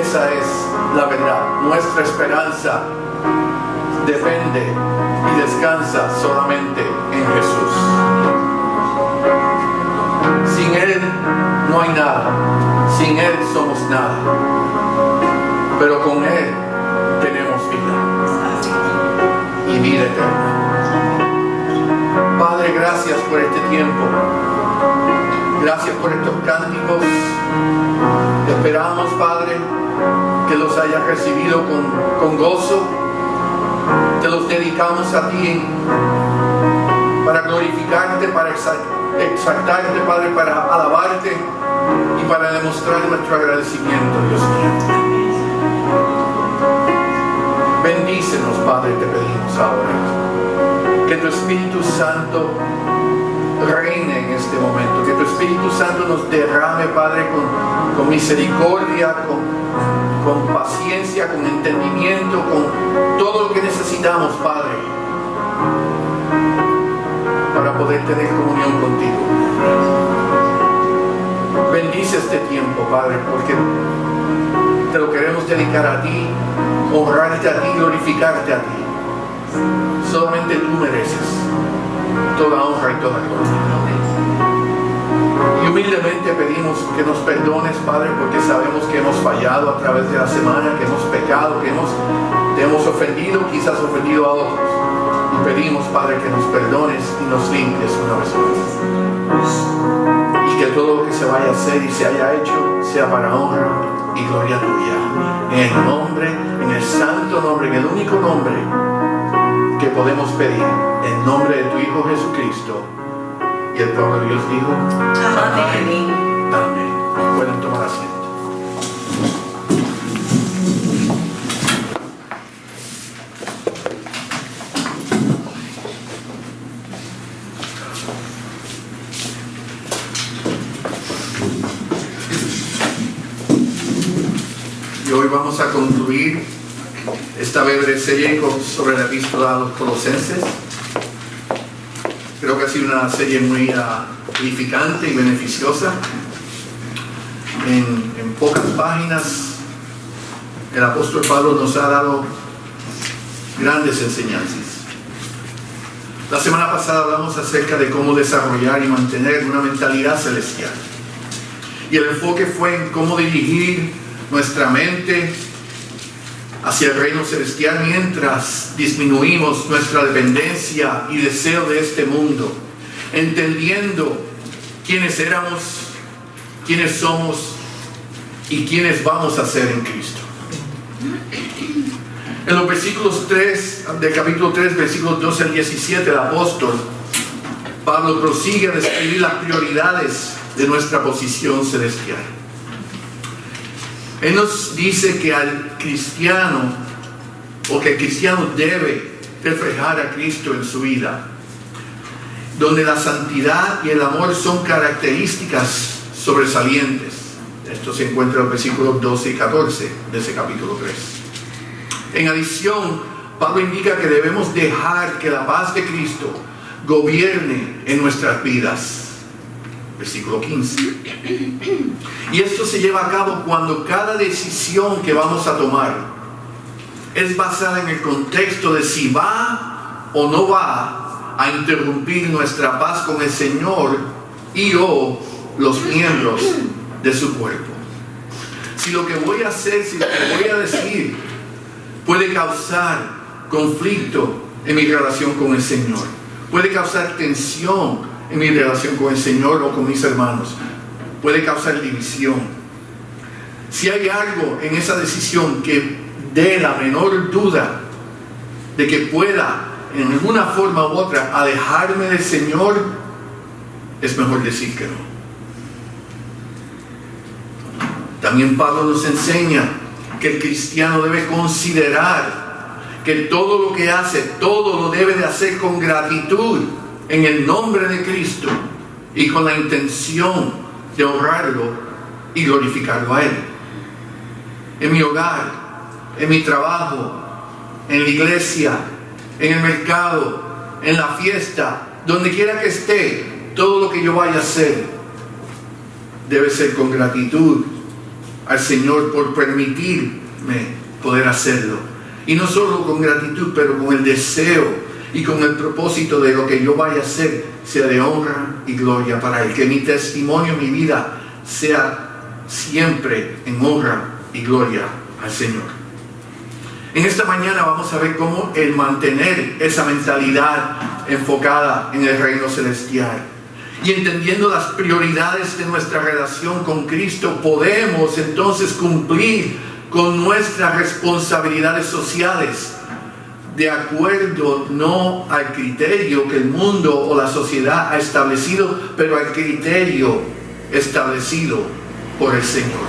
Esa es la verdad. Nuestra esperanza depende y descansa solamente en Jesús. Sin Él no hay nada. Sin Él somos nada. Pero con Él tenemos vida. Y vida eterna. Padre, gracias por este tiempo. Gracias por estos cánticos. Esperamos, Padre, que los hayas recibido con gozo. Te los dedicamos a ti para glorificarte, para exaltarte, Padre, para alabarte y para demostrar nuestro agradecimiento, Dios mío. Bendícenos, Padre, te pedimos ahora. Que tu Espíritu Santo reine en este momento. Que tu Espíritu Santo nos derrame, Padre, con misericordia, con paciencia, con entendimiento, con todo lo que necesitamos, Padre, para poder tener comunión contigo. Bendice este tiempo, Padre, porque te lo queremos dedicar a ti, honrarte a ti, glorificarte a ti. Solamente tú mereces toda honra y toda gloria. Y humildemente pedimos que nos perdones, Padre, porque sabemos que hemos fallado a través de la semana, que hemos pecado, que te hemos ofendido, quizás ofendido a otros. Y pedimos, Padre, que nos perdones y nos limpies una vez más. Y que todo lo que se vaya a hacer y se haya hecho sea para honra y gloria tuya. En el nombre, en el santo nombre, en el único nombre que podemos pedir, en nombre de tu Hijo Jesucristo. Y el pueblo de Dios dijo: amén. Amén. Pueden tomar asiento. Y hoy vamos a concluir esta breve serie sobre la epístola a los Colosenses. Creo que ha sido una serie muy edificante y beneficiosa. En pocas páginas el apóstol Pablo nos ha dado grandes enseñanzas. La semana pasada hablamos acerca de cómo desarrollar y mantener una mentalidad celestial. Y el enfoque fue en cómo dirigir nuestra mente hacia el reino celestial mientras disminuimos nuestra dependencia y deseo de este mundo, entendiendo quiénes éramos, quiénes somos y quiénes vamos a ser en Cristo. En los versículos 3 del capítulo 3, versículos 12 al 17, el apóstol Pablo prosigue a describir las prioridades de nuestra posición celestial. Él nos dice que al cristiano, o que el cristiano debe reflejar a Cristo en su vida, donde la santidad y el amor son características sobresalientes. Esto se encuentra en los versículos 12 y 14 de ese capítulo 3. En adición, Pablo indica que debemos dejar que la paz de Cristo gobierne en nuestras vidas. Versículo 15. Y esto se lleva a cabo cuando cada decisión que vamos a tomar es basada en el contexto de si va o no va a interrumpir nuestra paz con el Señor y o los miembros de su cuerpo. Si lo que voy a hacer, si lo que voy a decir puede causar conflicto en mi relación con el Señor, puede causar tensión en mi relación con el Señor o con mis hermanos, puede causar división. Si hay algo en esa decisión que dé la menor duda de que pueda en alguna forma u otra alejarme del Señor, es mejor decir que no. También Pablo nos enseña que el cristiano debe considerar que todo lo que hace, todo lo debe de hacer con gratitud en el nombre de Cristo y con la intención de honrarlo y glorificarlo a Él. En mi hogar, en mi trabajo, en la iglesia, en el mercado, en la fiesta, donde quiera que esté, todo lo que yo vaya a hacer debe ser con gratitud al Señor por permitirme poder hacerlo. Y no solo con gratitud, pero con el deseo y con el propósito de lo que yo vaya a hacer sea de honra y gloria para Él. Que mi testimonio, mi vida, sea siempre en honra y gloria al Señor. En esta mañana vamos a ver cómo el mantener esa mentalidad enfocada en el reino celestial y entendiendo las prioridades de nuestra relación con Cristo, podemos entonces cumplir con nuestras responsabilidades sociales de acuerdo no al criterio que el mundo o la sociedad ha establecido, pero al criterio establecido por el Señor,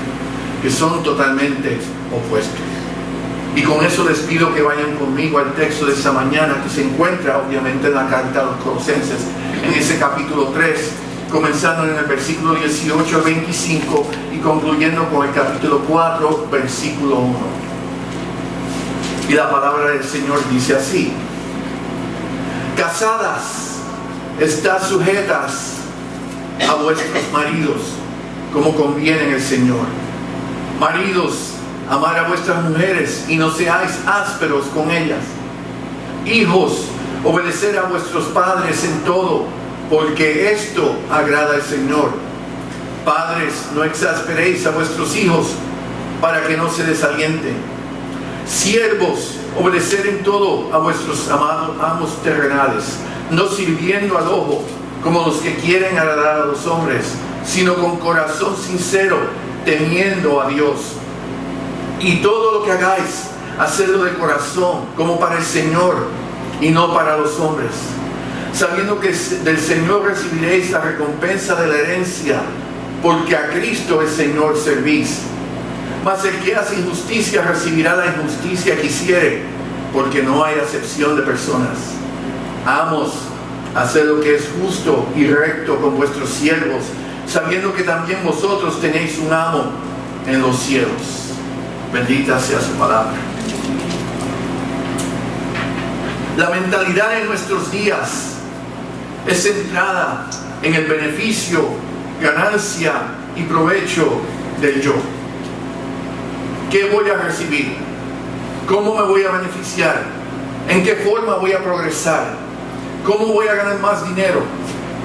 que son totalmente opuestos. Y con eso les pido que vayan conmigo al texto de esta mañana, que se encuentra obviamente en la carta a los Colosenses, en ese capítulo 3, comenzando en el versículo 18 al 25 y concluyendo con el capítulo 4, versículo 1. Y la palabra del Señor dice así: casadas, estad sujetas a vuestros maridos, como conviene en el Señor. Maridos, amar a vuestras mujeres y no seáis ásperos con ellas. Hijos, obedecer a vuestros padres en todo, porque esto agrada al Señor. Padres, no exasperéis a vuestros hijos para que no se desalienten. Siervos, obedecer en todo a vuestros amados amos terrenales, no sirviendo al ojo como los que quieren agradar a los hombres, sino con corazón sincero, temiendo a Dios. Y todo lo que hagáis, hacedlo de corazón, como para el Señor y no para los hombres, sabiendo que del Señor recibiréis la recompensa de la herencia, porque a Cristo el Señor servís. Mas el que hace injusticia recibirá la injusticia que hiciere, porque no hay acepción de personas. Amos, haced lo que es justo y recto con vuestros siervos, sabiendo que también vosotros tenéis un amo en los cielos. Bendita sea su palabra. La mentalidad en nuestros días es centrada en el beneficio, ganancia y provecho del yo. ¿Qué voy a recibir? ¿Cómo me voy a beneficiar? ¿En qué forma voy a progresar? ¿Cómo voy a ganar más dinero?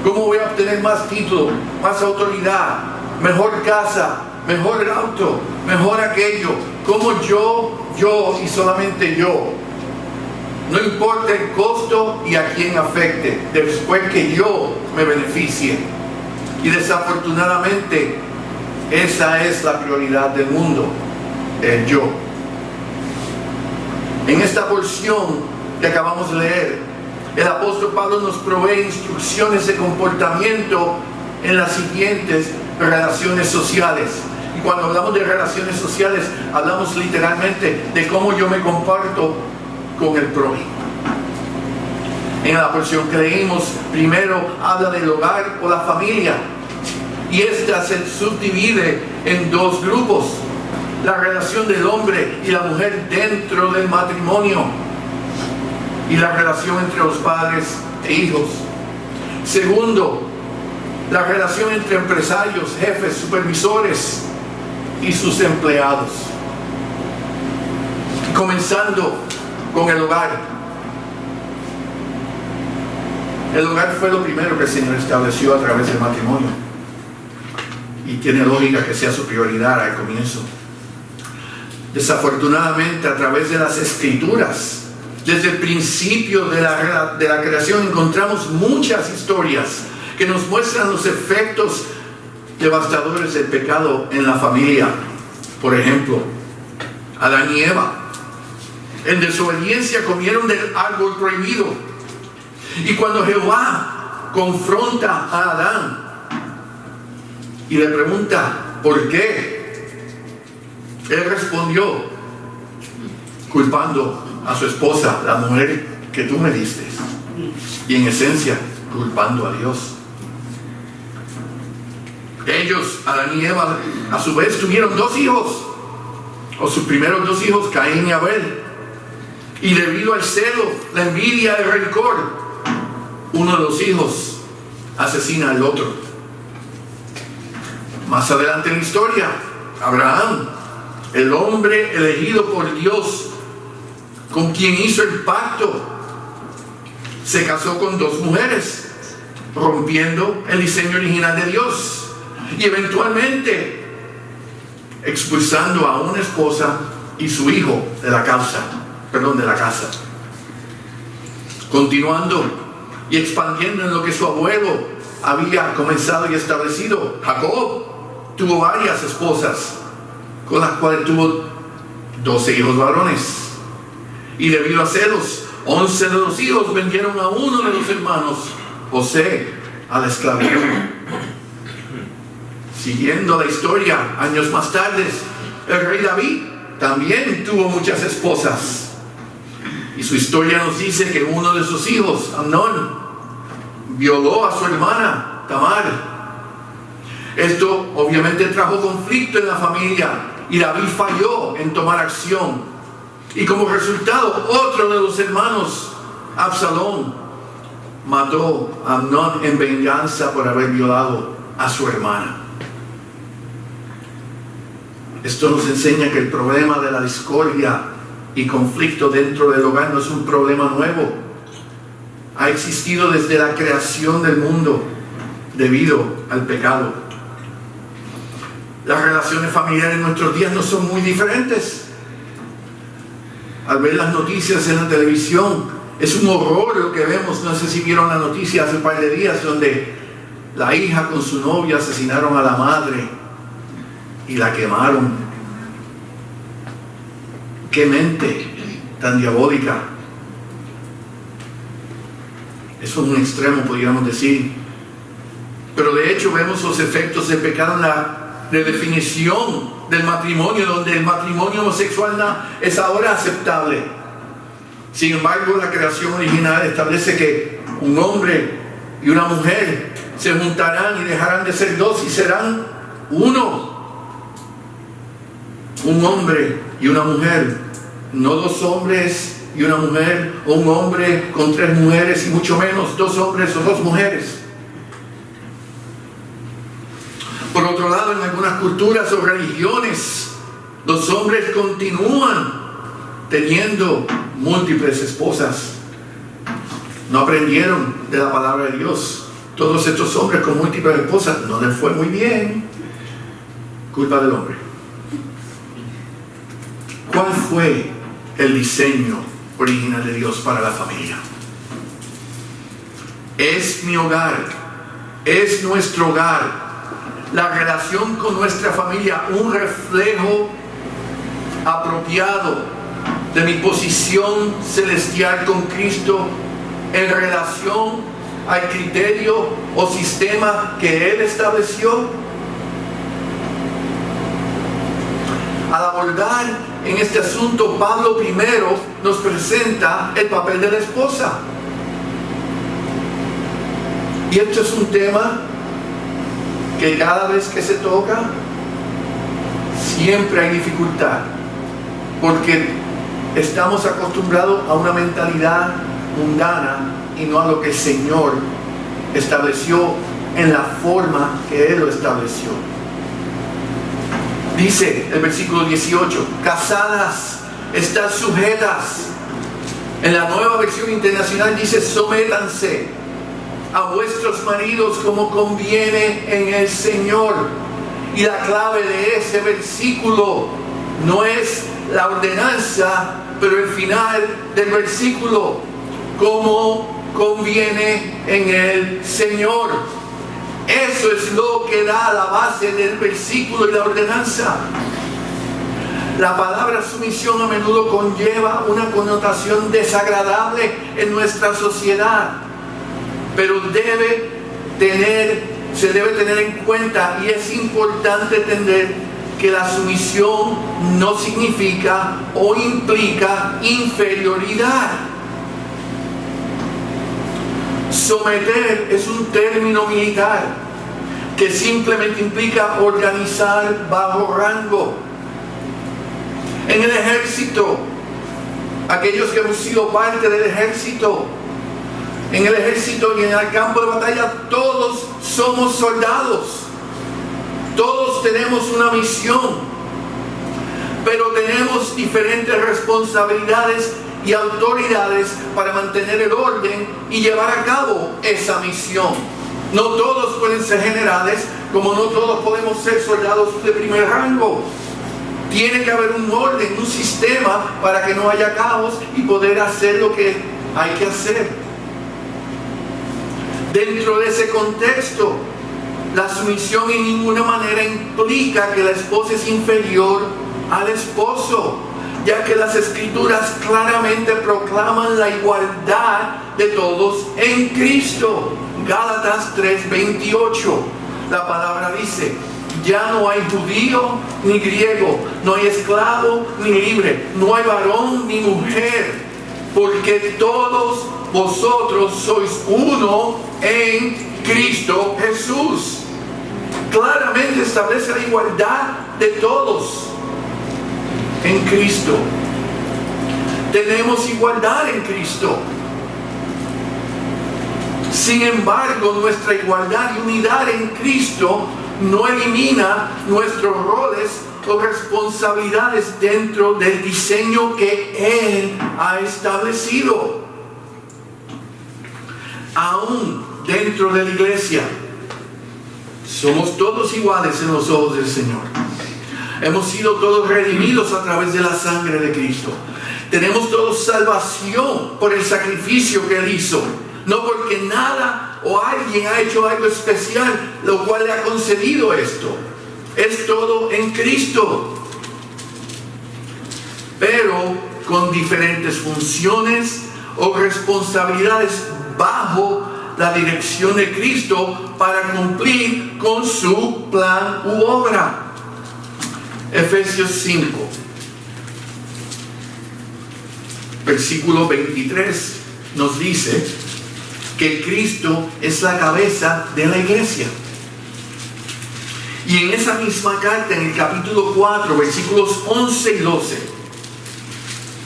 ¿Cómo voy a obtener más título, más autoridad, mejor casa, mejor auto, mejor aquello? ¿Cómo yo y solamente yo? No importa el costo y a quién afecte, después que yo me beneficie. Y desafortunadamente, esa es la prioridad del mundo, el yo. En esta porción que acabamos de leer, el apóstol Pablo nos provee instrucciones de comportamiento en las siguientes relaciones sociales. Y cuando hablamos de relaciones sociales, hablamos literalmente de cómo yo me comporto con el prójimo. En la porción que leímos, primero habla del hogar o la familia, y esta se subdivide en dos grupos: la relación del hombre y la mujer dentro del matrimonio, y la relación entre los padres e hijos. Segundo, la relación entre empresarios, jefes, supervisores y sus empleados. Comenzando con el hogar. El hogar fue lo primero que el Señor estableció a través del matrimonio, y tiene lógica que sea su prioridad al comienzo. Desafortunadamente, a través de las Escrituras, desde el principio de la creación, encontramos muchas historias que nos muestran los efectos devastadores del pecado en la familia. Por ejemplo, Adán y Eva, en desobediencia, comieron del árbol prohibido. Y cuando Jehová confronta a Adán y le pregunta ¿por qué?, él respondió culpando a su esposa, la mujer que tú me diste, y en esencia culpando a Dios. Ellos, Adán y Eva, a su vez tuvieron dos hijos, o sus primeros dos hijos, Caín y Abel, y debido al celo, la envidia, el rencor, uno de los hijos asesina al otro. Más adelante en la historia, Abraham, el hombre elegido por Dios, con quien hizo el pacto, se casó con 2 mujeres, rompiendo el diseño original de Dios y eventualmente expulsando a una esposa y su hijo de la casa. Continuando y expandiendo en lo que su abuelo había comenzado y establecido, Jacob tuvo varias esposas, con las cuales tuvo 12 hijos varones. Y debido a celos, 11 de los hijos vendieron a uno de los hermanos, José, a la esclavitud. Siguiendo la historia, años más tarde, el rey David también tuvo muchas esposas. Y su historia nos dice que uno de sus hijos, Amnón, violó a su hermana, Tamar. Esto obviamente trajo conflicto en la familia y David falló en tomar acción. Y como resultado, otro de los hermanos, Absalón, mató a Amnón en venganza por haber violado a su hermana. Esto nos enseña que el problema de la discordia y conflicto dentro del hogar no es un problema nuevo. Ha existido desde la creación del mundo debido al pecado. Las relaciones familiares en nuestros días no son muy diferentes. Al ver las noticias en la televisión, es un horror lo que vemos. No sé si vieron la noticia hace un par de días donde la hija con su novia asesinaron a la madre y la quemaron. ¡Qué mente tan diabólica! Eso es un extremo, podríamos decir. Pero de hecho vemos los efectos del pecado en la redefinición del matrimonio, donde el matrimonio homosexual es ahora aceptable. Sin embargo, la creación original establece que un hombre y una mujer se juntarán y dejarán de ser 2 y serán uno. Un hombre y una mujer, no 2 hombres y una mujer, o un hombre con 3 mujeres y mucho menos 2 hombres o 2 mujeres. Por otro lado, en algunas culturas o religiones, los hombres continúan teniendo múltiples esposas. No aprendieron de la palabra de Dios. Todos estos hombres con múltiples esposas no les fue muy bien. Culpa del hombre. ¿Cuál fue el diseño original de Dios para la familia? Es mi hogar, es nuestro hogar. La relación con nuestra familia, un reflejo apropiado de mi posición celestial con Cristo en relación al criterio o sistema que Él estableció. Al abordar en este asunto, Pablo primero nos presenta el papel de la esposa. Y esto es un tema que cada vez que se toca, siempre hay dificultad, porque estamos acostumbrados a una mentalidad mundana y no a lo que el Señor estableció en la forma que Él lo estableció. Dice el versículo 18, casadas, estad sujetas. En la Nueva Versión Internacional dice, sométanse a vuestros maridos como conviene en el Señor. Y la clave de ese versículo no es la ordenanza, pero el final del versículo, como conviene en el Señor. Eso es lo que da la base del versículo y la ordenanza. La palabra sumisión a menudo conlleva una connotación desagradable en nuestra sociedad, pero se debe tener en cuenta, y es importante entender que la sumisión no significa o implica inferioridad. Someter es un término militar que simplemente implica organizar bajo rango. En el ejército, aquellos que hemos sido parte del ejército, en el ejército y en el campo de batalla, todos somos soldados. Todos tenemos una misión. pero tenemos diferentes responsabilidades y autoridades para mantener el orden y llevar a cabo esa misión. No todos pueden ser generales, como no todos podemos ser soldados de primer rango. Tiene que haber un orden, un sistema para que no haya caos y poder hacer lo que hay que hacer. Dentro de ese contexto, la sumisión en ninguna manera implica que la esposa es inferior al esposo, ya que las Escrituras claramente proclaman la igualdad de todos en Cristo. Gálatas 3:28, la palabra dice: ya no hay judío ni griego, no hay esclavo ni libre, no hay varón ni mujer, porque todos vosotros sois uno en Cristo Jesús. Claramente establece la igualdad de todos en Cristo. Tenemos igualdad en Cristo. Sin embargo, nuestra igualdad y unidad en Cristo no elimina nuestros roles o responsabilidades dentro del diseño que Él ha establecido. Aún dentro de la iglesia, somos todos iguales en los ojos del Señor. Hemos sido todos redimidos a través de la sangre de Cristo. Tenemos todos salvación por el sacrificio que Él hizo. No porque nada o alguien ha hecho algo especial, lo cual le ha concedido esto. Es todo en Cristo. Pero con diferentes funciones o responsabilidades bajo la dirección de Cristo para cumplir con su plan u obra. Efesios 5, versículo 23 nos dice que Cristo es la cabeza de la iglesia. Y en esa misma carta, en el capítulo 4, versículos 11 y 12,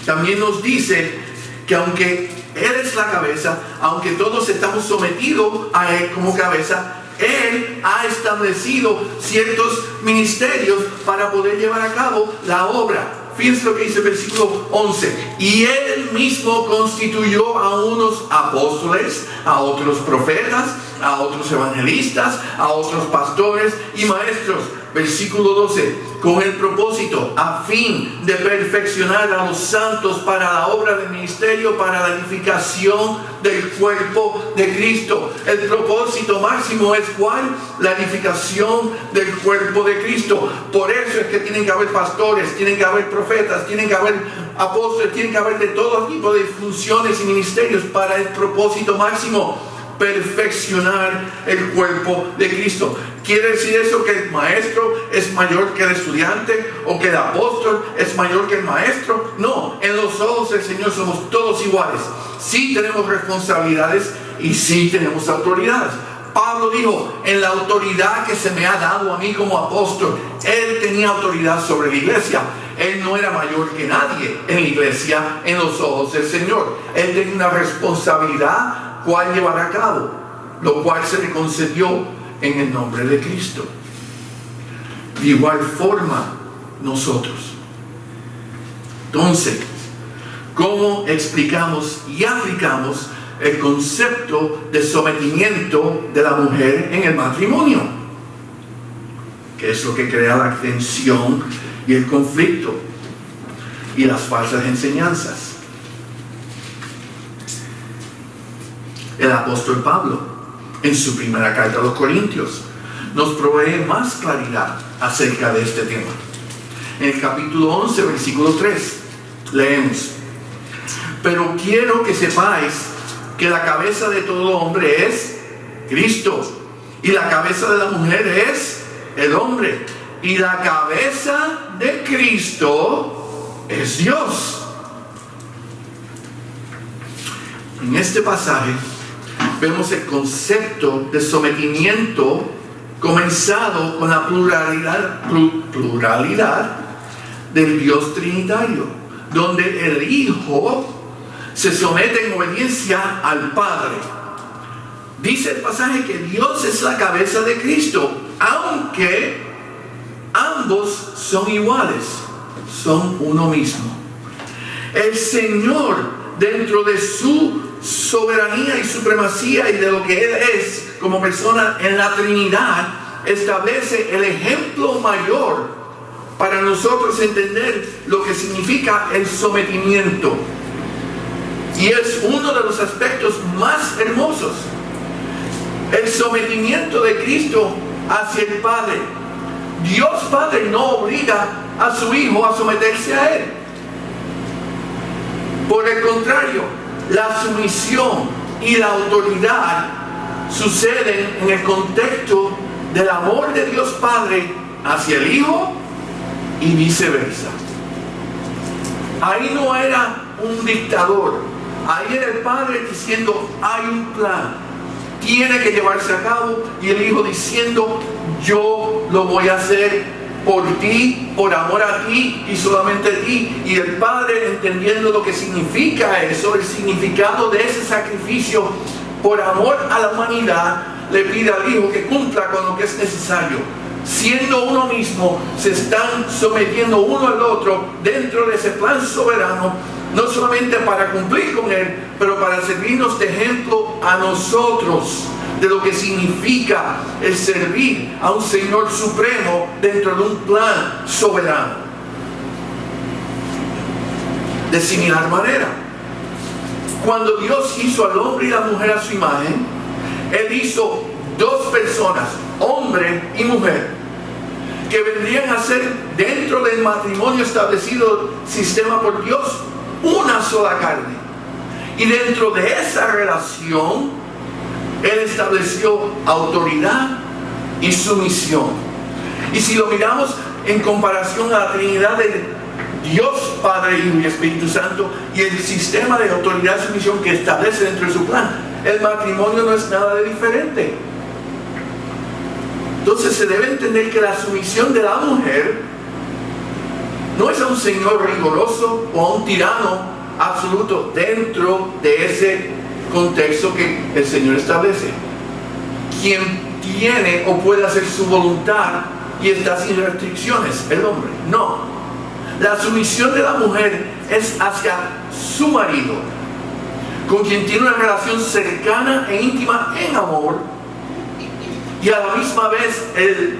también nos dice que aunque Él es la cabeza, aunque todos estamos sometidos a Él como cabeza, Él ha establecido ciertos ministerios para poder llevar a cabo la obra. Fíjense lo que dice el versículo 11. Y Él mismo constituyó a unos apóstoles, a otros profetas, a otros evangelistas, a otros pastores y maestros. Versículo 12. Con el propósito, a fin de perfeccionar a los santos para la obra del ministerio, para la edificación del cuerpo de Cristo. El propósito máximo es ¿cuál? La edificación del cuerpo de Cristo. Por eso es que tienen que haber pastores, tienen que haber profetas, tienen que haber apóstoles, tienen que haber de todo tipo de funciones y ministerios para el propósito máximo: perfeccionar el cuerpo de Cristo. ¿Quiere decir eso que el maestro es mayor que el estudiante o que el apóstol es mayor que el maestro? No, en los ojos del Señor somos todos iguales. Sí tenemos responsabilidades y sí tenemos autoridades. Pablo dijo: en la autoridad que se me ha dado a mí como apóstol, él tenía autoridad sobre la iglesia. Él no era mayor que nadie en la iglesia en los ojos del Señor. Él tenía una responsabilidad cual llevar a cabo, lo cual se le concedió en el nombre de Cristo. De igual forma nosotros. Entonces, ¿cómo explicamos y aplicamos el concepto de sometimiento de la mujer en el matrimonio? Que es lo que crea la tensión y el conflicto y las falsas enseñanzas. El apóstol Pablo, en su primera carta a los Corintios, nos provee más claridad acerca de este tema. En el capítulo 11, versículo 3, leemos: pero quiero que sepáis que la cabeza de todo hombre es Cristo, y la cabeza de la mujer es el hombre, y la cabeza de Cristo es Dios. En este pasaje vemos el concepto de sometimiento comenzado con la pluralidad del Dios Trinitario, donde el Hijo se somete en obediencia al Padre. Dice el pasaje que Dios es la cabeza de Cristo, aunque ambos son iguales, son uno mismo. El Señor, dentro de su soberanía y supremacía y de lo que Él es como persona en la Trinidad, establece el ejemplo mayor para nosotros entender lo que significa el sometimiento. Y es uno de los aspectos más hermosos. El sometimiento de Cristo hacia el Padre. Dios Padre no obliga a su Hijo a someterse a Él. Por el contrario, la sumisión y la autoridad suceden en el contexto del amor de Dios Padre hacia el Hijo y viceversa. Ahí no era un dictador, ahí era el Padre diciendo: hay un plan, tiene que llevarse a cabo, y el Hijo diciendo: yo lo voy a hacer por ti, por amor a ti y solamente a ti. Y el Padre, entendiendo lo que significa eso, el significado de ese sacrificio por amor a la humanidad, le pide al Hijo que cumpla con lo que es necesario. Siendo uno mismo, se están sometiendo uno al otro dentro de ese plan soberano, no solamente para cumplir con Él, pero para servirnos de ejemplo a nosotros de lo que significa el servir a un Señor supremo dentro de un plan soberano. De similar manera, cuando Dios hizo al hombre y la mujer a su imagen, Él hizo dos personas, hombre y mujer, que vendrían a ser, dentro del matrimonio establecido sistema por Dios, una sola carne. Y dentro de esa relación Él estableció autoridad y sumisión. Y si lo miramos en comparación a la Trinidad de Dios Padre, Hijo y Espíritu Santo, y el sistema de autoridad y sumisión que establece dentro de su plan, el matrimonio no es nada de diferente. Entonces se debe entender que la sumisión de la mujer no es a un señor riguroso o a un tirano absoluto dentro de ese contexto que el Señor establece. Quien tiene o puede hacer su voluntad y está sin restricciones, el hombre. No. La sumisión de la mujer es hacia su marido, con quien tiene una relación cercana e íntima en amor, y a la misma vez el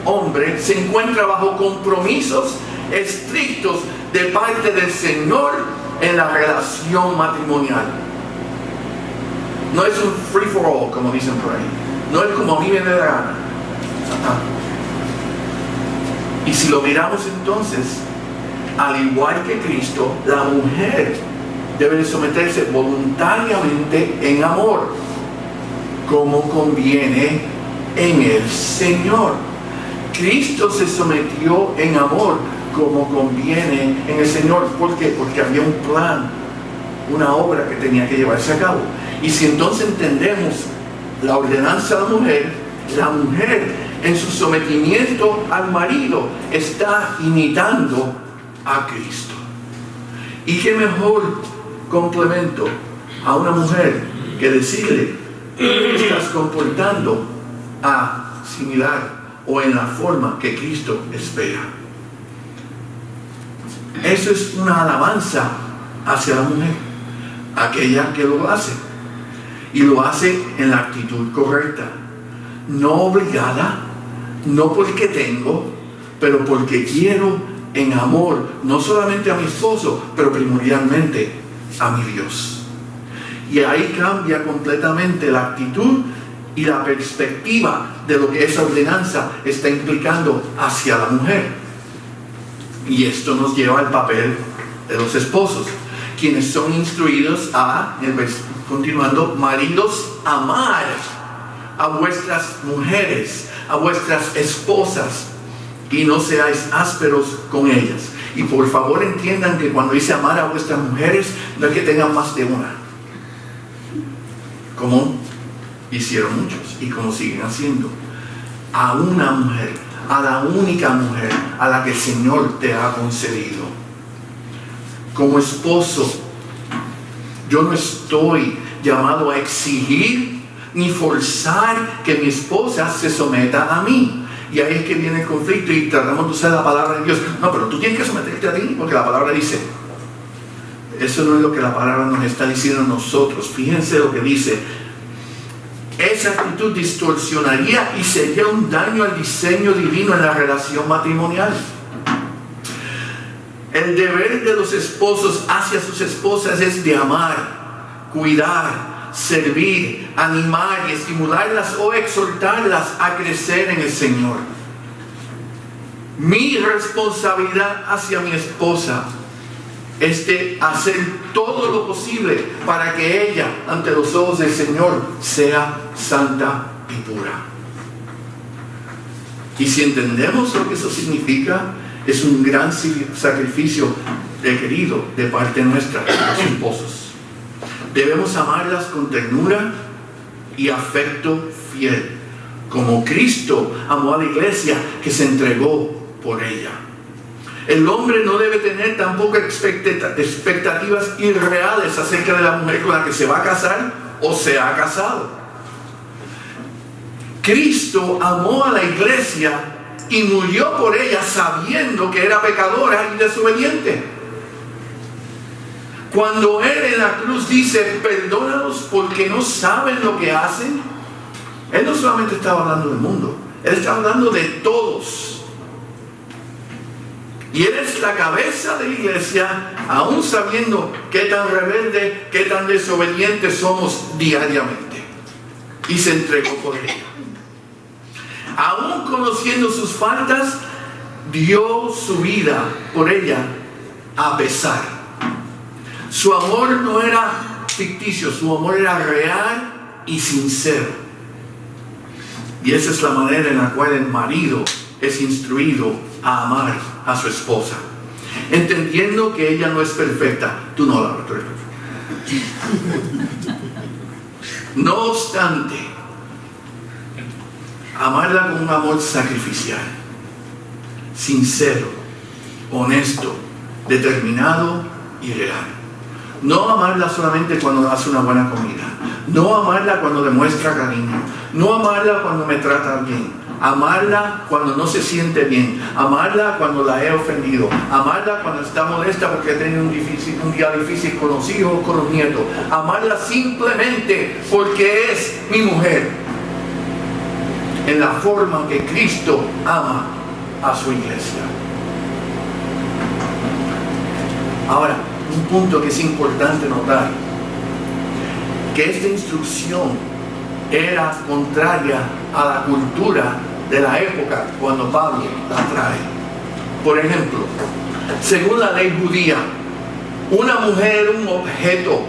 hombre se encuentra bajo compromisos estrictos de parte del Señor en la relación matrimonial. No es un free for all, como dicen por ahí. No es como a mí me dé la gana. Y si lo miramos entonces, al igual que Cristo, la mujer debe de someterse voluntariamente en amor, como conviene en el Señor. Cristo se sometió en amor, como conviene en el Señor. ¿Por qué? Porque había un plan, una obra que tenía que llevarse a cabo. Y si entonces entendemos la ordenanza de la mujer en su sometimiento al marido está imitando a Cristo. Y qué mejor complemento a una mujer que decirle: estás comportando similar o en la forma que Cristo espera. Eso es una alabanza hacia la mujer, aquella que lo hace, y lo hace en la actitud correcta, no obligada, no porque tengo, pero porque quiero, en amor, no solamente a mi esposo, pero primordialmente a mi Dios. Y ahí cambia completamente la actitud y la perspectiva de lo que esa ordenanza está implicando hacia la mujer. Y esto nos lleva al papel de los esposos, quienes son instruidos continuando: maridos, amar a vuestras mujeres, a vuestras esposas, y no seáis ásperos con ellas. Y por favor entiendan que cuando dice amar a vuestras mujeres, no es que tengan más de una, como hicieron muchos y como siguen haciendo. A una mujer, a la única mujer a la que el Señor te ha concedido. Como esposo, yo no estoy llamado a exigir ni forzar que mi esposa se someta a mí. Y ahí es que viene el conflicto y tratamos de usar la palabra de Dios. No, pero tú tienes que someterte a ti, porque la palabra dice. Eso no es lo que la palabra nos está diciendo a nosotros. Fíjense lo que dice. Esa actitud distorsionaría y sería un daño al diseño divino en la relación matrimonial. El deber de los esposos hacia sus esposas es de amar, cuidar, servir, animar y estimularlas o exhortarlas a crecer en el Señor. Mi responsabilidad hacia mi esposa es de hacer todo lo posible para que ella, ante los ojos del Señor, sea santa y pura. Y si entendemos lo que eso significa, es un gran sacrificio requerido de parte nuestra, los esposos. Debemos amarlas con ternura y afecto fiel, como Cristo amó a la iglesia que se entregó por ella. El hombre no debe tener tampoco expectativas irreales acerca de la mujer con la que se va a casar o se ha casado. Cristo amó a la iglesia y murió por ella sabiendo que era pecadora y desobediente. Cuando Él en la cruz dice, perdónalos porque no saben lo que hacen, Él no solamente estaba hablando del mundo, Él estaba hablando de todos. Y Él es la cabeza de la iglesia, aún sabiendo qué tan rebelde, qué tan desobedientes somos diariamente. Y se entregó por ella. Aún conociendo sus faltas, dio su vida por ella a pesar. Su amor no era ficticio, su amor era real y sincero. Y esa es la manera en la cual el marido es instruido a amar a su esposa, entendiendo que ella no es perfecta. Tú no, Laura, tú eres perfecta. No obstante, amarla con un amor sacrificial, sincero, honesto, determinado y real. No amarla solamente cuando hace una buena comida, no amarla cuando demuestra cariño, no amarla cuando me trata bien. Amarla cuando no se siente bien, amarla cuando la he ofendido, amarla cuando está molesta porque ha tenido un día difícil con los hijos o con los nietos, amarla simplemente porque es mi mujer, en la forma que Cristo ama a su iglesia. Ahora, un punto que es importante notar, que esta instrucción era contraria a la cultura de la época cuando Pablo la trae. Por ejemplo, según la ley judía, una mujer era un objeto,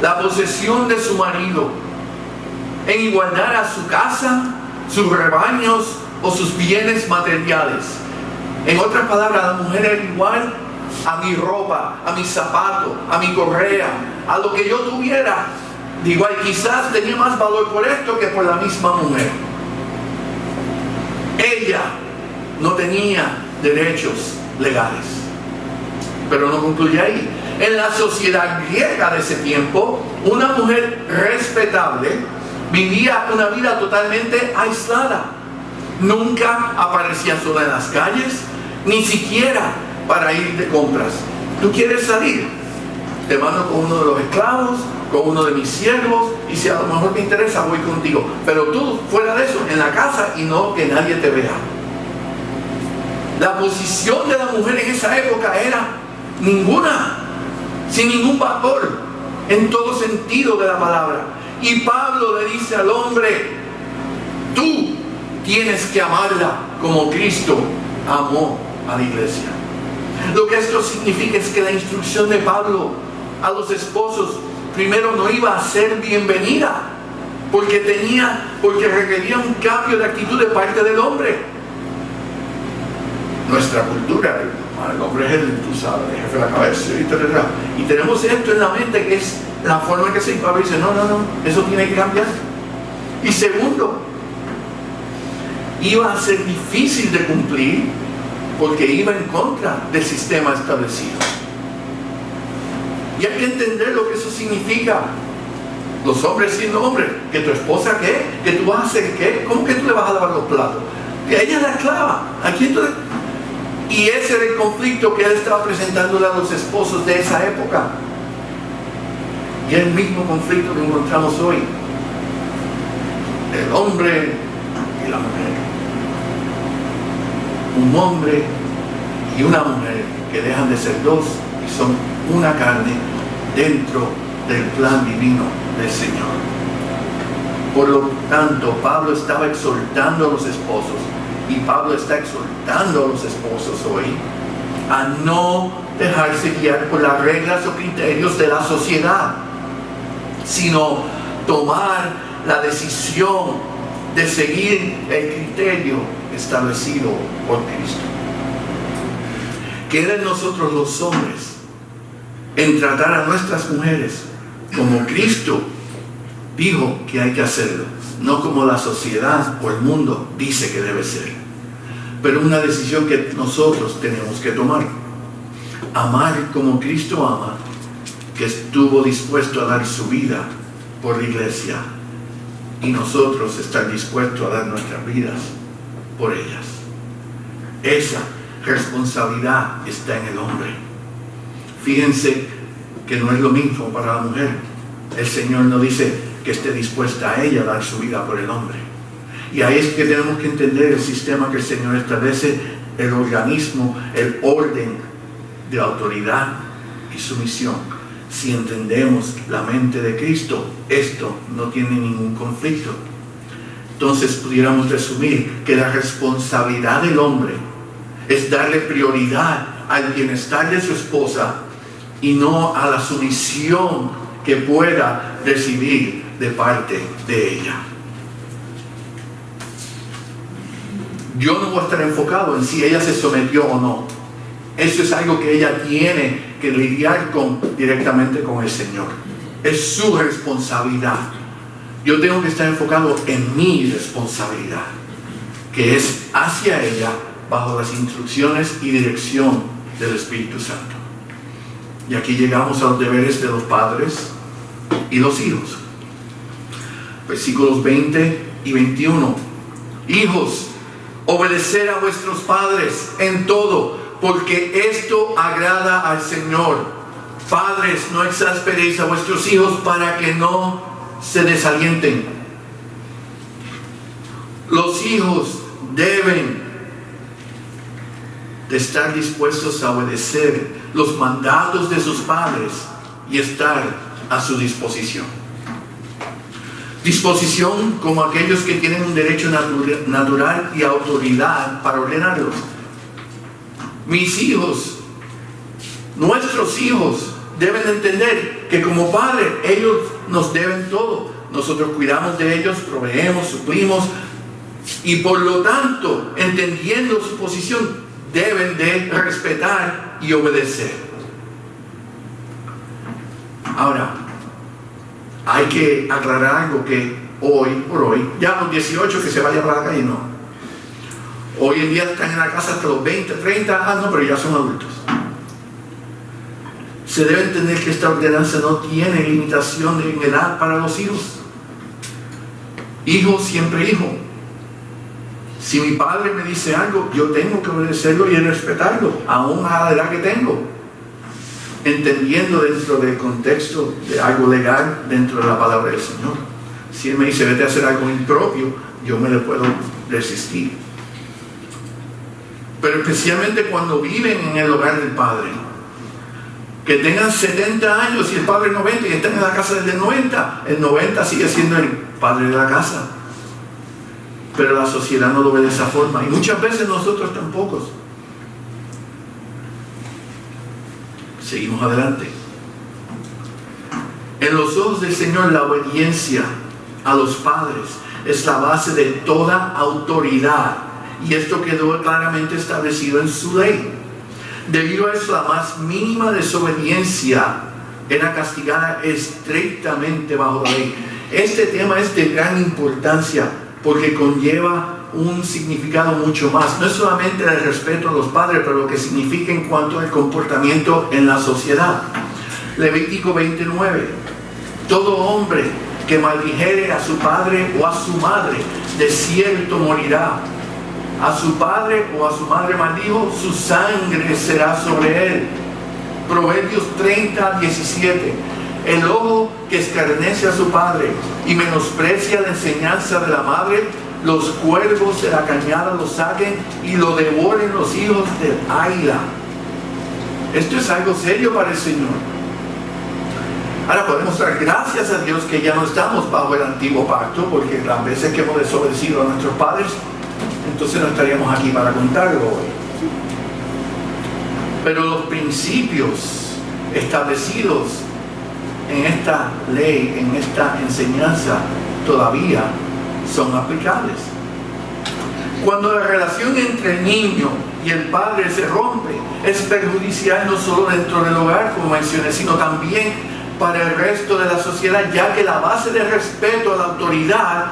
la posesión de su marido, en igualdad a su casa, sus rebaños o sus bienes materiales. En otras palabras, la mujer era igual a mi ropa, a mi zapato, a mi correa, a lo que yo tuviera. Igual, quizás tenía más valor por esto que por la misma mujer. Ella no tenía derechos legales. Pero no concluye ahí. En la sociedad griega de ese tiempo, una mujer respetable vivía una vida totalmente aislada. Nunca aparecía sola en las calles, ni siquiera para ir de compras. ¿Tú quieres salir? Te mando con uno de los esclavos, con uno de mis siervos, y si a lo mejor me interesa voy contigo, pero tú fuera de eso, en la casa, y no que nadie te vea. La posición de la mujer en esa época era ninguna, sin ningún valor en todo sentido de la palabra. Y Pablo le dice al hombre, tú tienes que amarla como Cristo amó a la iglesia. Lo que esto significa es que la instrucción de Pablo a los esposos primero no iba a ser bienvenida, porque requería un cambio de actitud de parte del hombre. Nuestra cultura, el hombre es el jefe de la cabeza, y tenemos esto en la mente, que es la forma en que se Pablo dice, no, eso tiene que cambiar. Y segundo, iba a ser difícil de cumplir, porque iba en contra del sistema establecido. Y hay que entender lo que eso significa. Los hombres siendo hombres, que tu esposa qué, que tú vas a hacer qué, ¿cómo que tú le vas a lavar los platos? Que ella es la esclava. Y ese era el conflicto que él estaba presentándole a los esposos de esa época. Y el mismo conflicto que encontramos hoy. El hombre y la mujer. Un hombre y una mujer que dejan de ser dos y son una carne dentro del plan divino del Señor. Por lo tanto, Pablo estaba exhortando a los esposos, y Pablo está exhortando a los esposos hoy a no dejarse guiar por las reglas o criterios de la sociedad, sino tomar la decisión de seguir el criterio establecido por Cristo. Queda en nosotros los hombres en tratar a nuestras mujeres como Cristo dijo que hay que hacerlo, no como la sociedad o el mundo dice que debe ser. Pero una decisión que nosotros tenemos que tomar. Amar como Cristo ama, que estuvo dispuesto a dar su vida por la iglesia, y nosotros estar dispuestos a dar nuestras vidas por ellas. Esa responsabilidad está en el hombre. Fíjense que no es lo mismo para la mujer. El Señor no dice que esté dispuesta a ella a dar su vida por el hombre. Y ahí es que tenemos que entender el sistema que el Señor establece, el organismo, el orden de autoridad y sumisión. Si entendemos la mente de Cristo, esto no tiene ningún conflicto. Entonces pudiéramos resumir que la responsabilidad del hombre es darle prioridad al bienestar de su esposa y no a la sumisión que pueda recibir de parte de ella. Yo no voy a estar enfocado en si ella se sometió o no. Eso es algo que ella tiene que lidiar directamente con el Señor. Es su responsabilidad. Yo tengo que estar enfocado en mi responsabilidad, que es hacia ella bajo las instrucciones y dirección del Espíritu Santo. Y aquí llegamos a los deberes de los padres y los hijos. Versículos 20 y 21. Hijos, obedeced a vuestros padres en todo, porque esto agrada al Señor. Padres, no exasperéis a vuestros hijos para que no se desalienten. Los hijos deben de estar dispuestos a obedecer los mandatos de sus padres y estar a su disposición. Disposición como aquellos que tienen un derecho natural y autoridad para ordenarlos. Mis hijos, nuestros hijos, deben entender que como padres ellos nos deben todo. Nosotros cuidamos de ellos, proveemos, suplimos, y por lo tanto, entendiendo su posición, deben de respetar y obedecer. Ahora, hay que aclarar algo que hoy por hoy, ya los 18 que se vayan para la calle, no. Hoy en día están en la casa hasta los 20, 30, no, pero ya son adultos. Se debe entender que esta ordenanza no tiene limitación de edad para los hijos. Hijo, siempre hijo. Si mi padre me dice algo, yo tengo que obedecerlo y respetarlo, aún a la edad que tengo. Entendiendo dentro del contexto de algo legal, dentro de la palabra del Señor. Si Él me dice, vete a hacer algo impropio, yo me le puedo resistir. Pero especialmente cuando viven en el hogar del Padre. Que tengan 70 años y el Padre 90 y están en la casa desde el 90. El 90 sigue siendo el Padre de la casa. Pero la sociedad no lo ve de esa forma. Y muchas veces nosotros tampoco. Seguimos adelante. En los ojos del Señor, la obediencia a los padres es la base de toda autoridad. Y esto quedó claramente establecido en su ley. Debido a eso, la más mínima desobediencia era castigada estrictamente bajo la ley. Este tema es de gran importancia porque conlleva un significado mucho más. No es solamente el respeto a los padres, pero lo que significa en cuanto al comportamiento en la sociedad. Levítico 29. Todo hombre que maldijere a su padre o a su madre, de cierto morirá. A su padre o a su madre maldijo, su sangre será sobre él. Proverbios 30:17. El ojo que escarnece a su padre y menosprecia la enseñanza de la madre, los cuervos de la cañada lo saquen y lo devoren los hijos del águila. Esto es algo serio para el Señor. Ahora podemos dar gracias a Dios que ya no estamos bajo el antiguo pacto, porque las veces que hemos desobedecido a nuestros padres, entonces no estaríamos aquí para contarlo hoy. Pero los principios establecidos en esta ley, en esta enseñanza, todavía son aplicables. Cuando la relación entre el niño y el padre se rompe, es perjudicial no solo dentro del hogar, como mencioné, sino también para el resto de la sociedad, ya que la base de respeto a la autoridad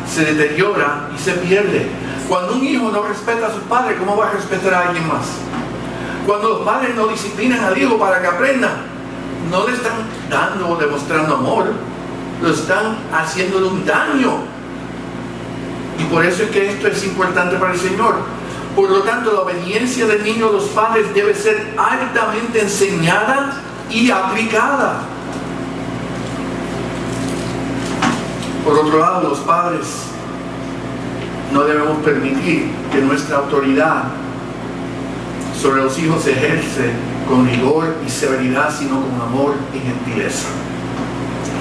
se deteriora y se pierde. Cuando un hijo no respeta a su padre, ¿cómo va a respetar a alguien más? Cuando los padres no disciplinan al hijo para que aprenda, no le están dando o demostrando amor, lo están haciéndole un daño. Y por eso es que esto es importante para el Señor. Por lo tanto, la obediencia del niño a los padres debe ser altamente enseñada y aplicada. Por otro lado, los padres no debemos permitir que nuestra autoridad sobre los hijos se ejerce con rigor y severidad, sino con amor y gentileza.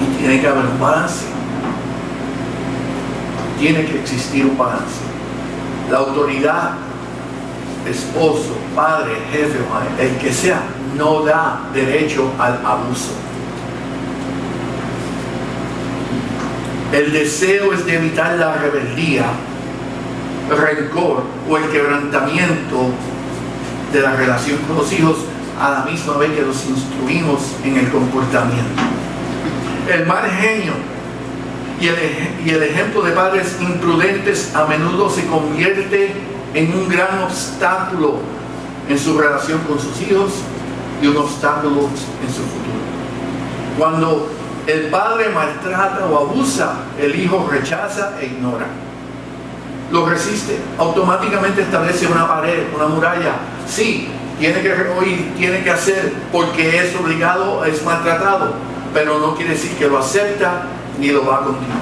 Y tiene que haber un balance. Tiene que existir un balance. La autoridad, esposo, padre, jefe, madre, el que sea, no da derecho al abuso. El deseo es de evitar la rebeldía, el rencor o el quebrantamiento de la relación con los hijos, a la misma vez que los instruimos en el comportamiento. El mal genio y el ejemplo de padres imprudentes a menudo se convierte en un gran obstáculo en su relación con sus hijos y un obstáculo en su futuro. Cuando el padre maltrata o abusa, el hijo rechaza e ignora. Lo resiste, automáticamente establece una pared, una muralla. Sí, tiene que oír, tiene que hacer porque es obligado, es maltratado, pero no quiere decir que lo acepta ni lo va a continuar.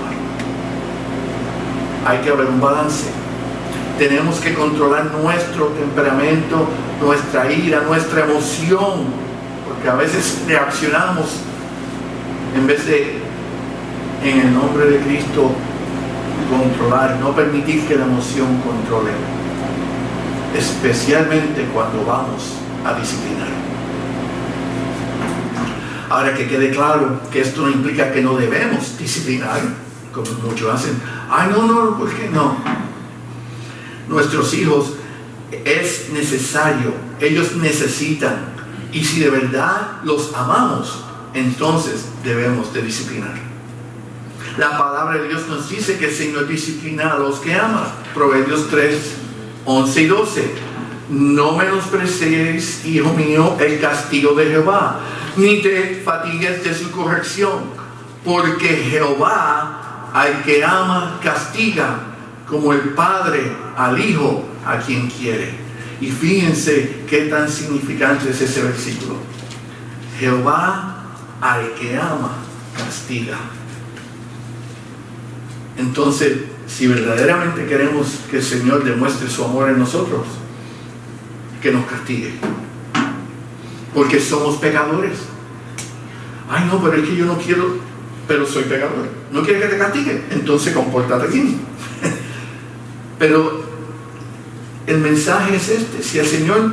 Hay que haber un balance. Tenemos que controlar nuestro temperamento, nuestra ira, nuestra emoción, porque a veces reaccionamos en vez de, en el nombre de Cristo, controlar, no permitir que la emoción controle, especialmente cuando vamos a disciplinar. Ahora, que quede claro que esto no implica que no debemos disciplinar, como muchos hacen. Ay, no, ¿por qué no? Nuestros hijos es necesario, ellos necesitan, y si de verdad los amamos, entonces debemos de disciplinar. La palabra de Dios nos dice que el Señor disciplina a los que ama. Proverbios 3:11 y 12. No menosprecies, hijo mío, el castigo de Jehová, ni te fatigues de su corrección, porque Jehová al que ama castiga, como el padre al hijo a quien quiere. Y fíjense qué tan significante es ese versículo. Jehová al que ama castiga. Entonces, si verdaderamente queremos que el Señor demuestre su amor en nosotros, que nos castigue, porque somos pecadores. Ay, no, pero es que yo no quiero, pero soy pecador. ¿No quiere que te castigue? Entonces compórtate bien. Pero el mensaje es este: si el Señor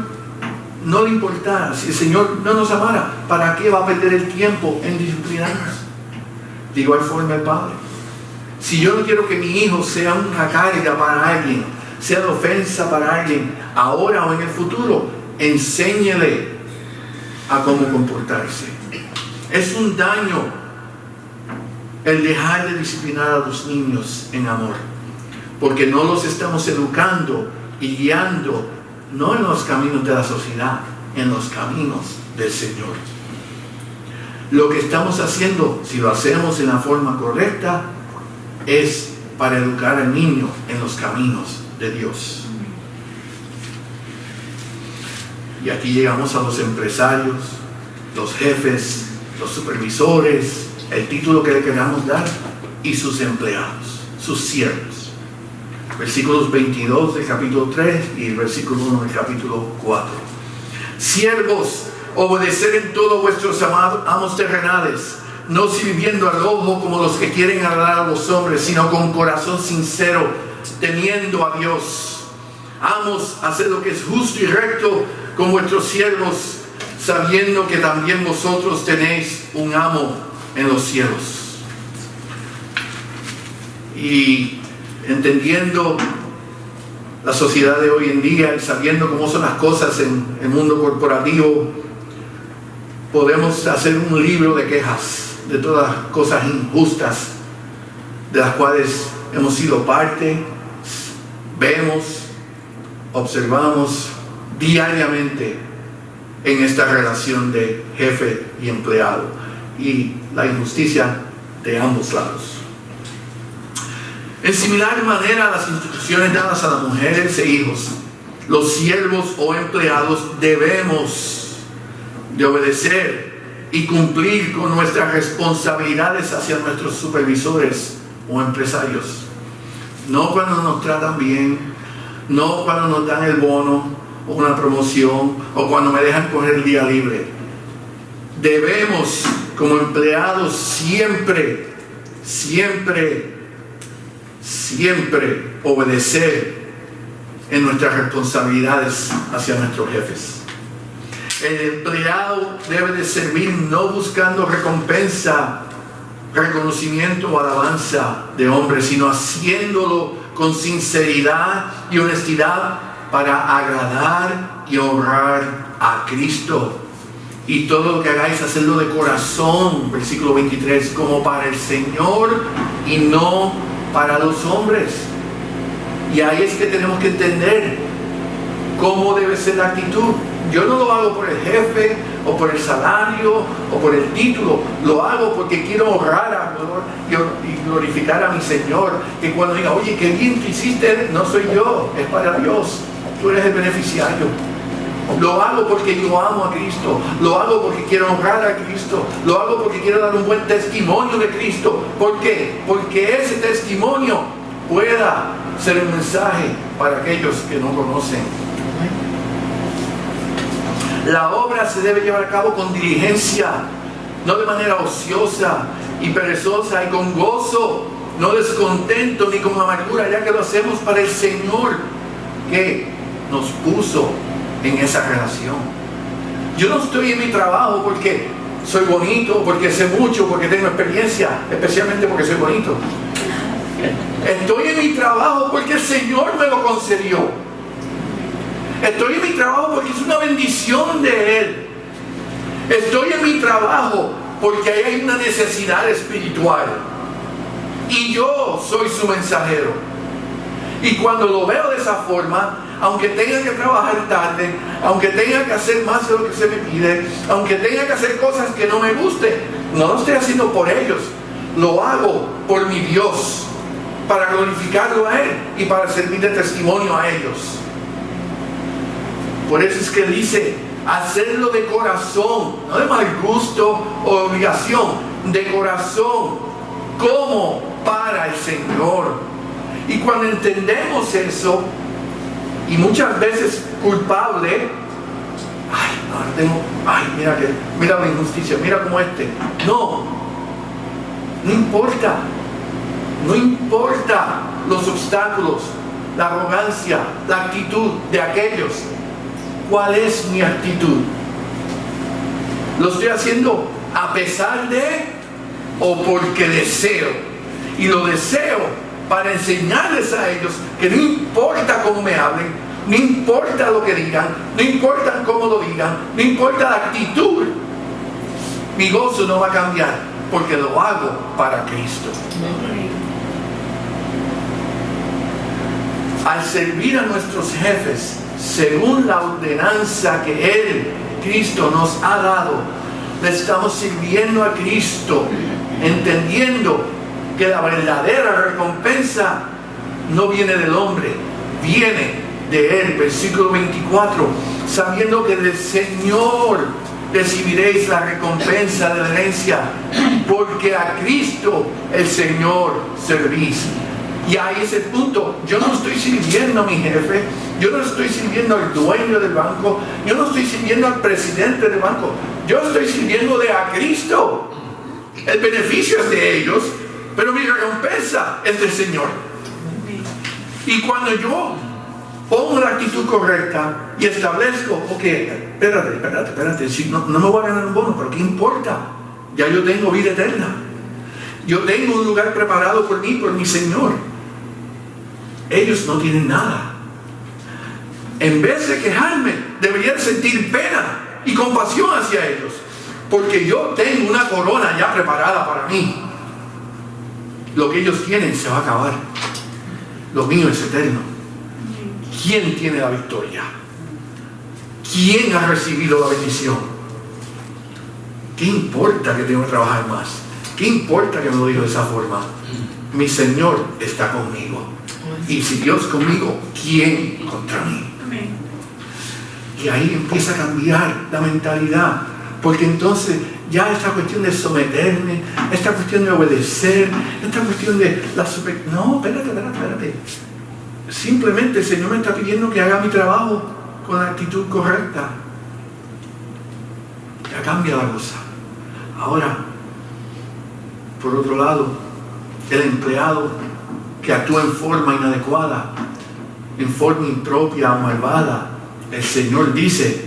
no le importara, si el Señor no nos amara, ¿para qué va a perder el tiempo en disciplinarnos? De igual forma el Padre. Si yo no quiero que mi hijo sea una carga para alguien, sea de ofensa para alguien, ahora o en el futuro, enséñele a cómo comportarse. Es un daño el dejar de disciplinar a los niños en amor, porque no los estamos educando y guiando, no en los caminos de la sociedad, en los caminos del Señor. Lo que estamos haciendo, si lo hacemos en la forma correcta, es para educar al niño en los caminos de Dios. Y aquí llegamos a los empresarios, los jefes, los supervisores, el título que le queramos dar, y sus empleados, sus siervos. Versículos 22 del capítulo 3 y el versículo 1 del capítulo 4. Siervos, obedecer en todo vuestros amos terrenales, no sirviendo al ojo como los que quieren agradar a los hombres, sino con corazón sincero, temiendo a Dios. Amos, haced lo que es justo y recto con vuestros siervos, sabiendo que también vosotros tenéis un amo en los cielos. Y entendiendo la sociedad de hoy en día y sabiendo cómo son las cosas en el mundo corporativo, podemos hacer un libro de quejas de todas las cosas injustas de las cuales hemos sido parte, vemos, observamos diariamente en esta relación de jefe y empleado y la injusticia de ambos lados. En similar manera, las instrucciones dadas a las mujeres e hijos, los siervos o empleados debemos de obedecer y cumplir con nuestras responsabilidades hacia nuestros supervisores o empresarios. No cuando nos tratan bien, no cuando nos dan el bono o una promoción o cuando me dejan coger el día libre. Debemos, como empleados, siempre obedecer en nuestras responsabilidades hacia nuestros jefes. El empleado debe de servir no buscando recompensa, reconocimiento o alabanza de hombres, sino haciéndolo con sinceridad y honestidad para agradar y honrar a Cristo. Y todo lo que hagáis, hacerlo de corazón, versículo 23, como para el Señor y no para los hombres. Y ahí es que tenemos que entender cómo debe ser la actitud. Yo no lo hago por el jefe o por el salario o por el título, lo hago porque quiero honrar y glorificar a mi Señor. Que cuando diga, oye, qué bien que hiciste, no soy yo, es para Dios, tú eres el beneficiario. Lo hago porque yo amo a Cristo, lo hago porque quiero honrar a Cristo, lo hago porque quiero dar un buen testimonio de Cristo. ¿Por qué? Porque ese testimonio pueda ser un mensaje para aquellos que no conocen. La obra se debe llevar a cabo con diligencia, no de manera ociosa y perezosa, y con gozo, no descontento ni con amargura, ya que lo hacemos para el Señor que nos puso en esa relación. Yo no estoy en mi trabajo porque soy bonito, porque sé mucho, porque tengo experiencia, especialmente porque soy bonito. Estoy en mi trabajo porque el Señor me lo concedió. Estoy en mi trabajo porque es una bendición de Él. Estoy en mi trabajo porque ahí hay una necesidad espiritual. Y yo soy su mensajero. Y cuando lo veo de esa forma, aunque tenga que trabajar tarde, aunque tenga que hacer más de lo que se me pide, aunque tenga que hacer cosas que no me gusten, no lo estoy haciendo por ellos. Lo hago por mi Dios, para glorificarlo a Él y para servir de testimonio a ellos. Por eso es que Él dice, hacerlo de corazón, no de mal gusto o obligación, de corazón, como para el Señor. Y cuando entendemos eso, y muchas veces culpable, mira la injusticia, mira como no importa los obstáculos, la arrogancia, la actitud de aquellos. ¿Cuál es mi actitud? ¿Lo estoy haciendo a pesar de o porque deseo? Y lo deseo para enseñarles a ellos que no importa cómo me hablen, no importa lo que digan, no importa cómo lo digan, no importa la actitud, mi gozo no va a cambiar porque lo hago para Cristo. Al servir a nuestros jefes según la ordenanza que Él, Cristo, nos ha dado, le estamos sirviendo a Cristo, entendiendo que la verdadera recompensa no viene del hombre, viene de Él. Versículo 24, sabiendo que del Señor recibiréis la recompensa de la herencia, porque a Cristo el Señor servís. Y ahí es el punto. Yo no estoy sirviendo a mi jefe, yo no estoy sirviendo al dueño del banco, yo no estoy sirviendo al presidente del banco, yo estoy sirviéndole a Cristo. El beneficio es de ellos, pero mi recompensa es del Señor. Y cuando yo pongo la actitud correcta y establezco, ok, espérate, si no me voy a ganar un bono, pero ¿qué importa? Ya yo tengo vida eterna, yo tengo un lugar preparado por mí, por mi Señor. Ellos no tienen nada. En vez de quejarme, debería sentir pena y compasión hacia ellos, porque yo tengo una corona ya preparada para mí. Lo que ellos tienen se va a acabar, lo mío es eterno. ¿Quién tiene la victoria? ¿Quién ha recibido la bendición? ¿Qué importa que tengo que trabajar más? ¿Qué importa que me lo dijo de esa forma? Mi Señor está conmigo. Y si Dios conmigo, ¿quién contra mí? Y ahí empieza a cambiar la mentalidad. Porque entonces ya esta cuestión de someterme, esta cuestión de obedecer, esta cuestión de la no, espérate. Simplemente el Señor me está pidiendo que haga mi trabajo con la actitud correcta. Ya cambia la cosa. Ahora, por otro lado, el empleado que actúa en forma inadecuada, en forma impropia o malvada, el Señor dice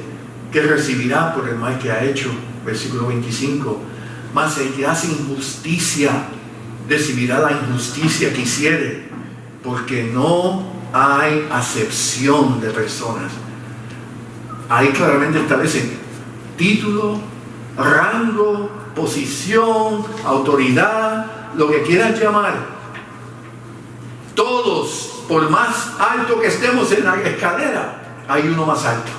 que recibirá por el mal que ha hecho. Versículo 25. Mas el que hace injusticia recibirá la injusticia que hiciere, porque no hay acepción de personas. Ahí claramente establecen título, rango, posición, autoridad, lo que quieras llamar. Todos, por más alto que estemos en la escalera, hay uno más alto.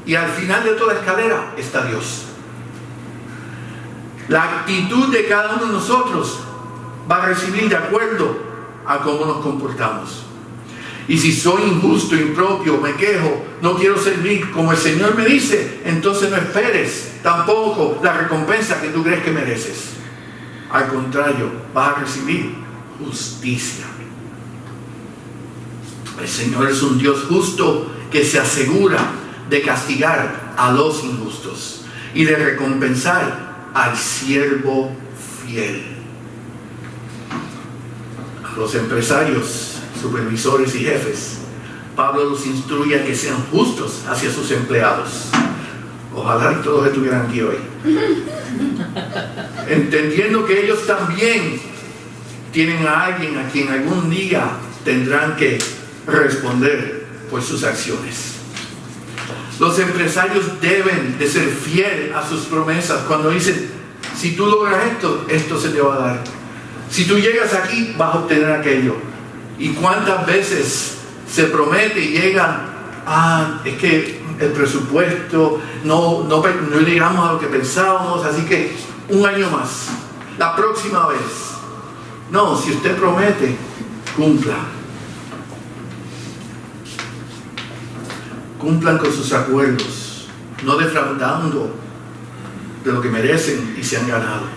Y al final de toda escalera está Dios. La actitud de cada uno de nosotros va a recibir de acuerdo a cómo nos comportamos. Y si soy injusto, impropio, me quejo, no quiero servir como el Señor me dice, entonces no esperes tampoco la recompensa que tú crees que mereces. Al contrario, vas a recibir justicia. El Señor es un Dios justo que se asegura de castigar a los injustos y de recompensar al siervo fiel. A los empresarios, supervisores y jefes, Pablo los instruye a que sean justos hacia sus empleados. Ojalá y todos estuvieran aquí hoy, entendiendo que ellos también tienen a alguien a quien algún día tendrán que responder por sus acciones. Los empresarios deben de ser fieles a sus promesas cuando dicen, si tú logras esto, esto se te va a dar. Si tú llegas aquí, vas a obtener aquello. ¿Y cuántas veces se promete y llega, es que el presupuesto no llegamos a lo que pensábamos, así que un año más, la próxima vez? No, si usted promete, cumpla. Cumplan con sus acuerdos, no defraudando de lo que merecen y se han ganado.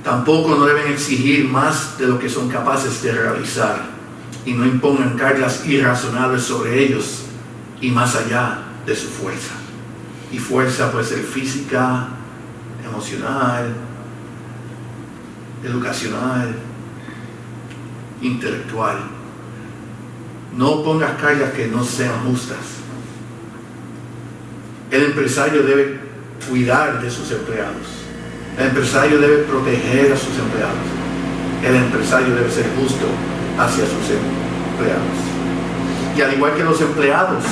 Tampoco no deben exigir más de lo que son capaces de realizar y no impongan cargas irrazonables sobre ellos y más allá de su fuerza. Y fuerza puede ser física, emocional, educacional, intelectual. No pongas cargas que no sean justas. El empresario debe cuidar de sus empleados. El empresario debe proteger a sus empleados. El empresario debe ser justo hacia sus empleados. Y al igual que los empleados,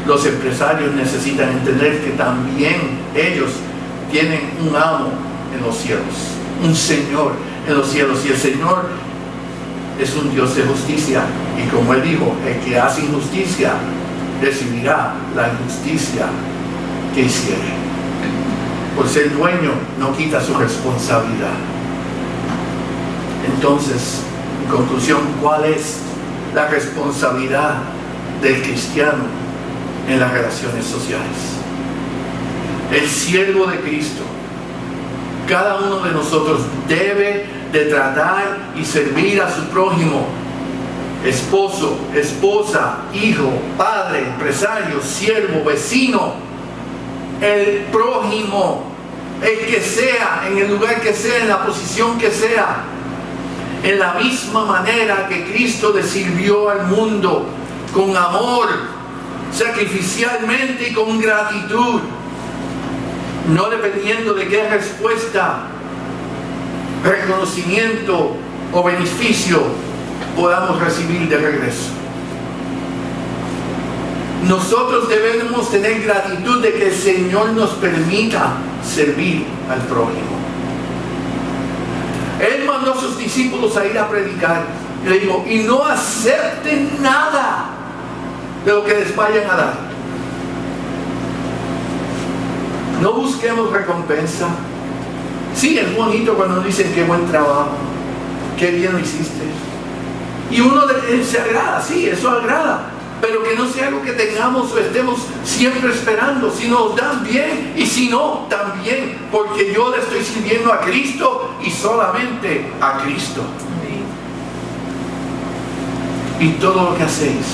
los empresarios necesitan entender que también ellos tienen un amo en los cielos, un Señor en los cielos. Y el Señor es un Dios de justicia. Y como Él dijo, el que hace injusticia recibirá la injusticia que hiciere. por ser dueño, no quita su responsabilidad. Entonces, en conclusión, ¿cuál es la responsabilidad del cristiano en las relaciones sociales? El siervo de Cristo, cada uno de nosotros debe de tratar y servir a su prójimo, esposo, esposa, hijo, padre, empresario, siervo, vecino, el prójimo, el que sea, en el lugar que sea, en la posición que sea, en la misma manera que Cristo le sirvió al mundo, con amor, sacrificialmente y con gratitud, no dependiendo de qué respuesta, reconocimiento o beneficio podamos recibir de regreso. Nosotros debemos tener gratitud de que el Señor nos permita servir al prójimo. Él mandó a sus discípulos a ir a predicar. Y le dijo, y no acepten nada de lo que les vayan a dar. No busquemos recompensa. Sí, es bonito cuando nos dicen qué buen trabajo, qué bien lo hiciste. Y uno se agrada, sí, eso agrada. Pero que no sea algo que tengamos o estemos siempre esperando. Si nos dan bien y si no, también. Porque yo le estoy sirviendo a Cristo y solamente a Cristo. Y todo lo que hacéis,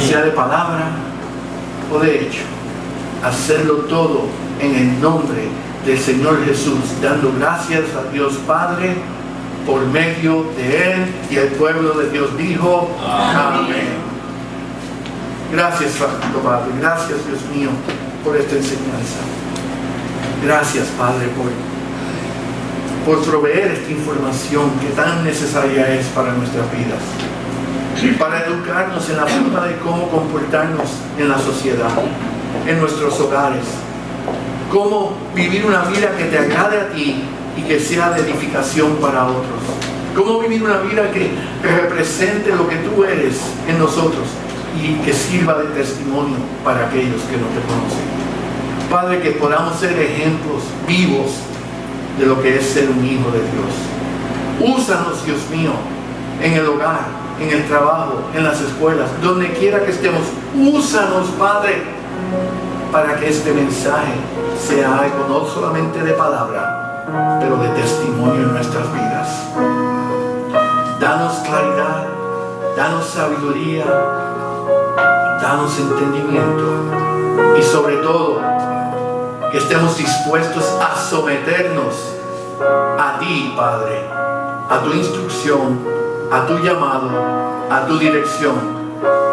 sea de palabra o de hecho, hacerlo todo en el nombre del Señor Jesús, dando gracias a Dios Padre por medio de Él, y el pueblo de Dios dijo amén. Gracias, Santo Padre, gracias, Dios mío, por esta enseñanza. Gracias, Padre, por proveer esta información que tan necesaria es para nuestras vidas, para educarnos en la forma de cómo comportarnos en la sociedad, en nuestros hogares, cómo vivir una vida que te agrade a ti y que sea de edificación para otros, cómo vivir una vida que represente lo que tú eres en nosotros y que sirva de testimonio para aquellos que no te conocen. Padre, que podamos ser ejemplos vivos de lo que es ser un hijo de Dios. Úsanos, Dios mío, en el hogar, en el trabajo, en las escuelas, donde quiera que estemos. Úsanos, Padre, para que este mensaje sea algo no solamente de palabra, pero de testimonio en nuestras vidas. Danos claridad, danos sabiduría, danos entendimiento, y sobre todo que estemos dispuestos a someternos a ti, Padre, a tu instrucción, a tu llamado, a tu dirección,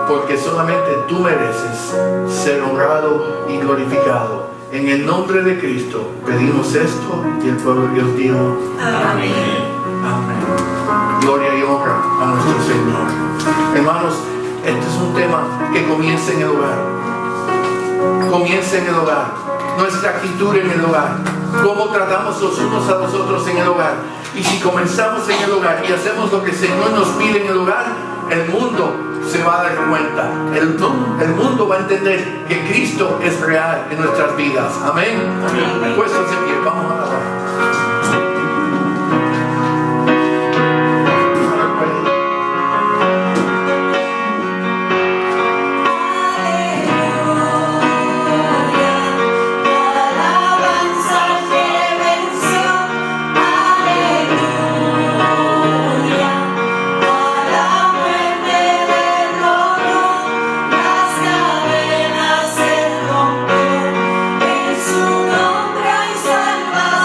porque solamente tú mereces ser honrado y glorificado. En el nombre de Cristo pedimos esto, y el pueblo de Dios dijo amén. Amén. Gloria y honra a nuestro Señor. Hermanos, este es un tema que comienza en el hogar. Comienza en el hogar. Nuestra actitud en el hogar. Cómo tratamos los unos a los otros en el hogar. Y si comenzamos en el hogar y hacemos lo que el Señor nos pide en el hogar, el mundo se va a dar cuenta. El mundo va a entender que Cristo es real en nuestras vidas. Amén. Amén. Puestos en pie, vamos a alabar. Nombre hay salvación.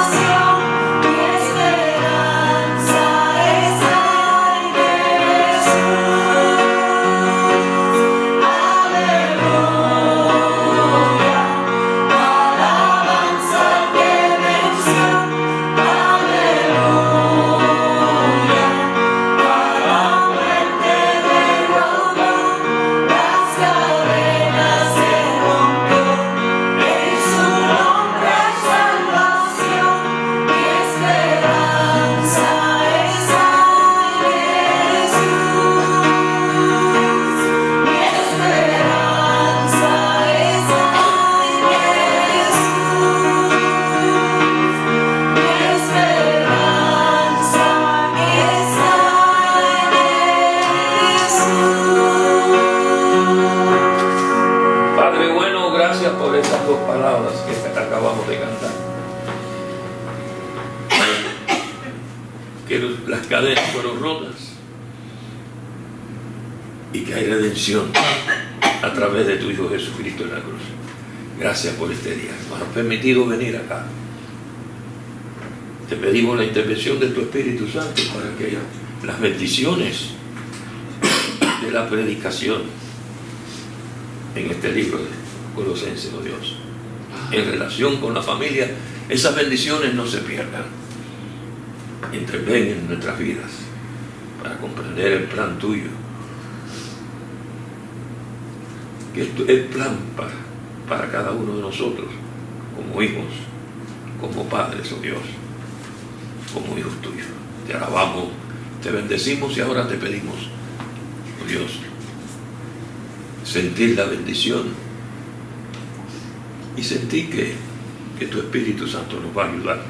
esas dos palabras que acabamos de cantar. Que las cadenas fueron rotas y que hay redención a través de tu Hijo Jesucristo en la cruz. Gracias por este día. Nos has permitido venir acá. Te pedimos la intervención de tu Espíritu Santo para que las bendiciones de la predicación en este libro de Colosenses, oh Dios, en relación con la familia, esas bendiciones no se pierdan. Interven en nuestras vidas para comprender el plan tuyo, que es el plan para cada uno de nosotros, como hijos, como padres, oh Dios, como hijos tuyos. Te alabamos, te bendecimos y ahora te pedimos, oh Dios, sentir la bendición y sentir que tu Espíritu Santo nos va a ayudar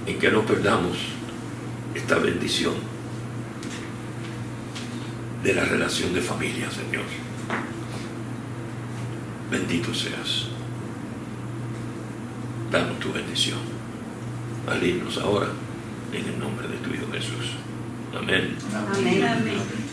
en que no perdamos esta bendición de la relación de familia, Señor. Bendito seas. Danos tu bendición. Alíbranos ahora en el nombre de tu Hijo Jesús. Amén. Amén. Amén.